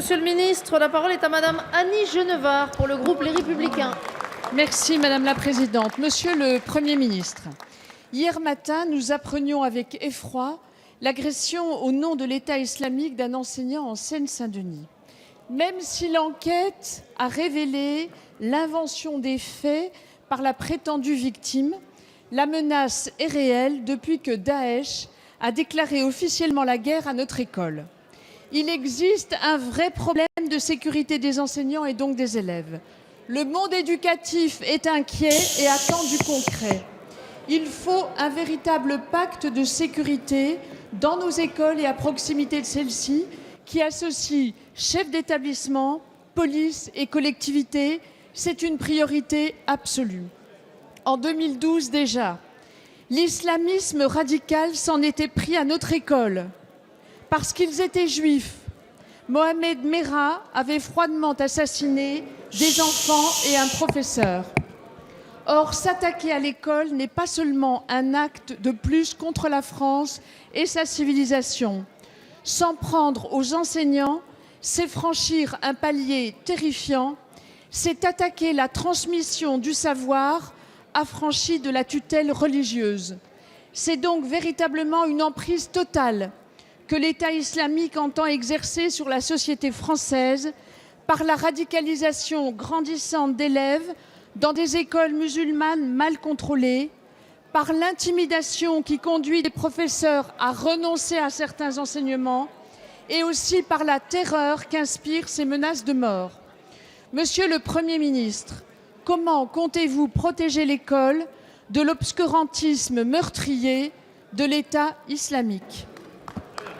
Monsieur le ministre. La parole est à Madame Annie Genevard pour le groupe Les Républicains. Merci Madame la Présidente. Monsieur le Premier ministre, hier matin, nous apprenions avec effroi l'agression au nom de l'État islamique d'un enseignant en Seine-Saint-Denis. Même si l'enquête a révélé l'invention des faits par la prétendue victime, la menace est réelle depuis que Daesh a déclaré officiellement la guerre à notre école. Il existe un vrai problème de sécurité des enseignants et donc des élèves. Le monde éducatif est inquiet et attend du concret. Il faut un véritable pacte de sécurité dans nos écoles et à proximité de celles-ci qui associe chefs d'établissement, police et collectivités. C'est une priorité absolue. En 2012 déjà, l'islamisme radical s'en était pris à notre école parce qu'ils étaient juifs. Mohamed Merah avait froidement assassiné des enfants et un professeur. Or, s'attaquer à l'école n'est pas seulement un acte de plus contre la France et sa civilisation. S'en prendre aux enseignants, c'est franchir un palier terrifiant, c'est attaquer la transmission du savoir affranchi de la tutelle religieuse. C'est donc véritablement une emprise totale que l'État islamique entend exercer sur la société française par la radicalisation grandissante d'élèves dans des écoles musulmanes mal contrôlées, par l'intimidation qui conduit les professeurs à renoncer à certains enseignements et aussi par la terreur qu'inspirent ces menaces de mort. Monsieur le Premier ministre, comment comptez-vous protéger l'école de l'obscurantisme meurtrier de l'État islamique ?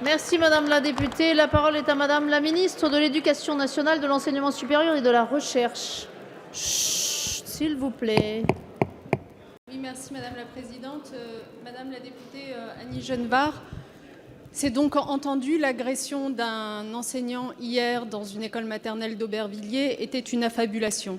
Merci Madame la députée. La parole est à Madame la ministre de l'Éducation nationale, de l'enseignement supérieur et de la recherche. Chut, s'il vous plaît. Oui, merci Madame la Présidente. Madame la députée Annie Genevard, c'est donc entendu, l'agression d'un enseignant hier dans une école maternelle d'Aubervilliers était une affabulation.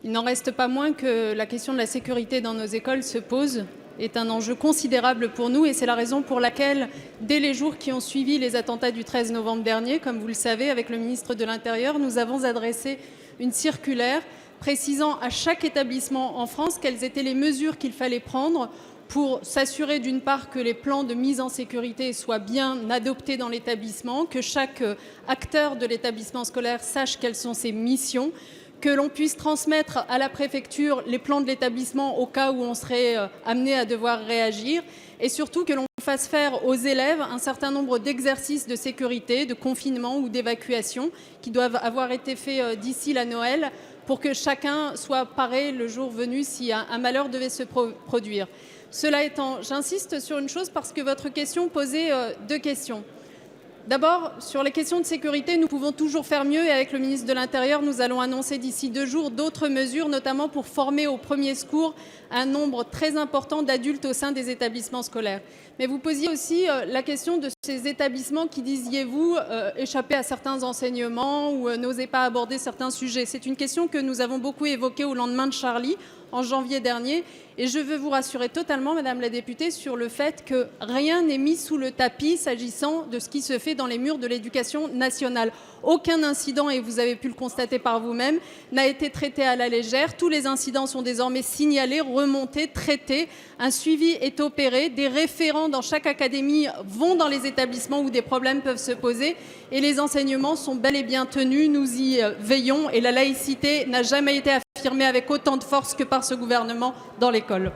Il n'en reste pas moins que la question de la sécurité dans nos écoles se pose, est un enjeu considérable pour nous et c'est la raison pour laquelle, dès les jours qui ont suivi les attentats du 13 novembre dernier, comme vous le savez, avec le ministre de l'Intérieur, nous avons adressé une circulaire précisant à chaque établissement en France quelles étaient les mesures qu'il fallait prendre pour s'assurer d'une part que les plans de mise en sécurité soient bien adoptés dans l'établissement, que chaque acteur de l'établissement scolaire sache quelles sont ses missions, que l'on puisse transmettre à la préfecture les plans de l'établissement au cas où on serait amené à devoir réagir et surtout que l'on fasse faire aux élèves un certain nombre d'exercices de sécurité, de confinement ou d'évacuation qui doivent avoir été faits d'ici la Noël pour que chacun soit paré le jour venu si un malheur devait se produire. Cela étant, j'insiste sur une chose parce que votre question posait deux questions. D'abord, sur les questions de sécurité, nous pouvons toujours faire mieux et avec le ministre de l'Intérieur, nous allons annoncer d'ici 2 jours d'autres mesures, notamment pour former au premier secours un nombre très important d'adultes au sein des établissements scolaires. Mais vous posiez aussi la question de ces établissements qui, disiez-vous, échappaient à certains enseignements ou n'osaient pas aborder certains sujets. C'est une question que nous avons beaucoup évoquée au lendemain de Charlie, en janvier dernier. Et je veux vous rassurer totalement, Madame la députée, sur le fait que rien n'est mis sous le tapis s'agissant de ce qui se fait dans les murs de l'éducation nationale. Aucun incident, et vous avez pu le constater par vous-même, n'a été traité à la légère. Tous les incidents sont désormais signalés, remontés, traités. Un suivi est opéré. Des référents dans chaque académie vont dans les établissements où des problèmes peuvent se poser. Et les enseignements sont bel et bien tenus. Nous y veillons. Et la laïcité n'a jamais été affirmée avec autant de force que par ce gouvernement dans l'école.